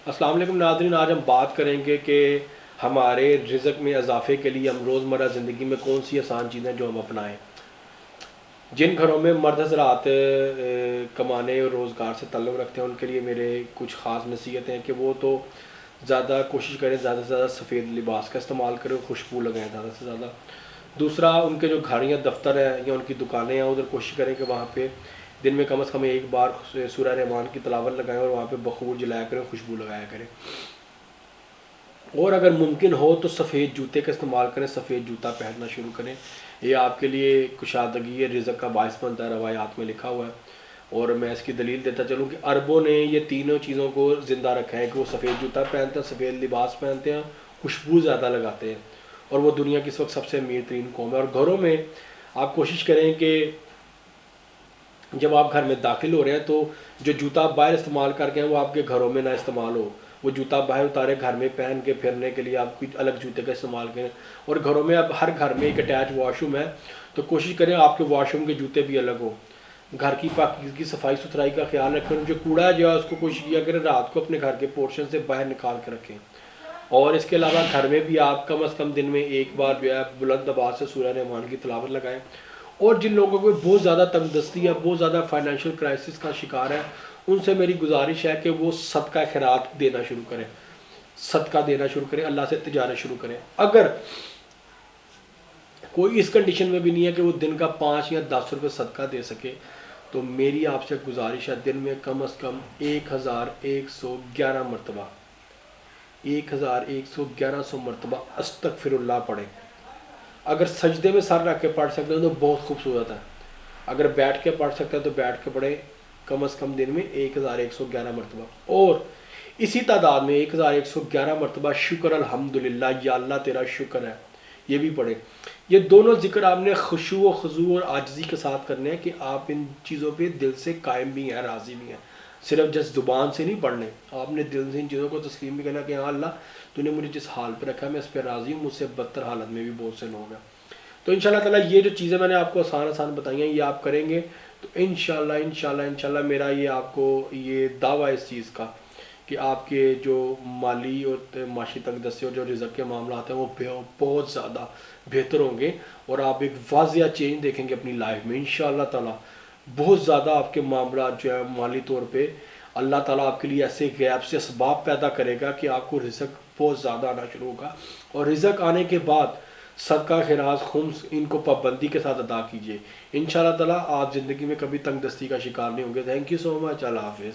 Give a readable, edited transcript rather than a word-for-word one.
السلام علیکم ناظرین، آج ہم بات کریں گے کہ ہمارے رزق میں اضافے کے لیے ہم روزمرہ زندگی میں کون سی آسان چیزیں جو ہم اپنائیں۔ جن گھروں میں مرد حضرات کمانے اور روزگار سے تعلق رکھتے ہیں ان کے لیے میرے کچھ خاص نصیحتیں ہیں کہ وہ تو زیادہ کوشش کریں، زیادہ سے زیادہ سفید لباس کا استعمال کریں، خوشبو لگائیں زیادہ سے زیادہ۔ دوسرا، ان کے جو گھر یا دفتر ہیں یا ان کی دکانیں ہیں ادھر کوشش کریں کہ وہاں پہ دن میں کم از کم ایک بار سورہ رحمان کی تلاوت لگائیں اور وہاں پہ بخور جلایا کریں، خوشبو لگایا کریں۔ اور اگر ممکن ہو تو سفید جوتے کا استعمال کریں، سفید جوتا پہننا شروع کریں، یہ آپ کے لیے کشادگی رزق کا باعث بنتا ہے، روایات میں لکھا ہوا ہے۔ اور میں اس کی دلیل دیتا چلوں کہ عربوں نے یہ تینوں چیزوں کو زندہ رکھا ہے کہ وہ سفید جوتا پہنتے ہیں، سفید لباس پہنتے ہیں، خوشبو زیادہ لگاتے ہیں، اور وہ دنیا کی اس وقت سب سے امیر ترین قوم ہے۔ اور گھروں میں آپ کوشش کریں کہ جب آپ گھر میں داخل ہو رہے ہیں تو جو جوتا آپ باہر استعمال کر کے ہیں وہ آپ کے گھروں میں نہ استعمال ہو، وہ جوتا باہر اتارے گھر میں پہن کے پھرنے کے لیے آپ کوئی الگ جوتے کا استعمال کریں۔ اور گھروں میں اب ہر گھر میں ایک اٹیچ واش روم ہے تو کوشش کریں آپ کے واش روم کے جوتے بھی الگ ہوں۔ گھر کی پاکیزگی صفائی ستھرائی کا خیال رکھیں، جو کوڑا جو ہے اس کو کوشش کیا کریں رات کو اپنے گھر کے پورشن سے باہر نکال کے رکھیں۔ اور اس کے علاوہ گھر میں بھی آپ کم از کم دن میں ایک بار جو ہے بلند آواز سے سورہ رحمان کی تلاوت لگائیں۔ اور جن لوگوں کو بہت زیادہ تنگ دستی ہے، بہت زیادہ فائنینشیل کرائسس کا شکار ہے، ان سے میری گزارش ہے کہ وہ صدقہ خیرات دینا شروع کریں، صدقہ دینا شروع کریں، اللہ سے تجارت شروع کریں۔ اگر کوئی اس کنڈیشن میں بھی نہیں ہے کہ وہ دن کا 5 یا 10 روپے صدقہ دے سکے تو میری آپ سے گزارش ہے دن میں کم از کم 1111 مرتبہ 1100 مرتبہ استغفر اللہ پڑھیں۔ اگر سجدے میں سر رکھ کے پڑھ سکتے ہیں تو بہت خوبصورت ہے، اگر بیٹھ کے پڑھ سکتے ہیں تو بیٹھ کے پڑھیں، کم از کم دن میں 1111 مرتبہ۔ اور اسی تعداد میں 1111 مرتبہ شکر الحمدللہ، یا اللہ تیرا شکر ہے، یہ بھی پڑھیں۔ یہ دونوں ذکر آپ نے خشوع و خضوع اور عاجزی کے ساتھ کرنے ہیں کہ آپ ان چیزوں پہ دل سے قائم بھی ہیں، راضی بھی ہیں، صرف جس زبان سے نہیں پڑھنے، آپ نے دل سے ان چیزوں کو تسلیم بھی کرنا کہ ہاں اللہ تو نے مجھے جس حال پہ رکھا ہے میں اس پہ راضی ہوں، مجھ سے بدتر حالت میں بھی بہت سے لوگ ہیں۔ تو انشاءاللہ تعالیٰ یہ جو چیزیں میں نے آپ کو آسان بتائی ہیں یہ آپ کریں گے تو انشاءاللہ میرا یہ آپ کو یہ دعویٰ اس چیز کا کہ آپ کے جو مالی اور معاشی تنگ دستی اور جو رزق کے معاملات ہیں وہ بہت زیادہ بہتر ہوں گے، اور آپ ایک واضح چینج دیکھیں گے اپنی لائف میں انشاءاللہ تعالیٰ۔ بہت زیادہ آپ کے معاملات جو ہے مالی طور پہ اللہ تعالیٰ آپ کے لیے ایسے غیب سے اسباب پیدا کرے گا کہ آپ کو رزق بہت زیادہ آنا شروع ہوگا۔ اور رزق آنے کے بعد صدقہ خیرات خمس ان کو پابندی کے ساتھ ادا کیجیے، انشاءاللہ تعالیٰ آپ زندگی میں کبھی تنگ دستی کا شکار نہیں ہوں گے۔ تھینک یو سو مچ، اللہ حافظ۔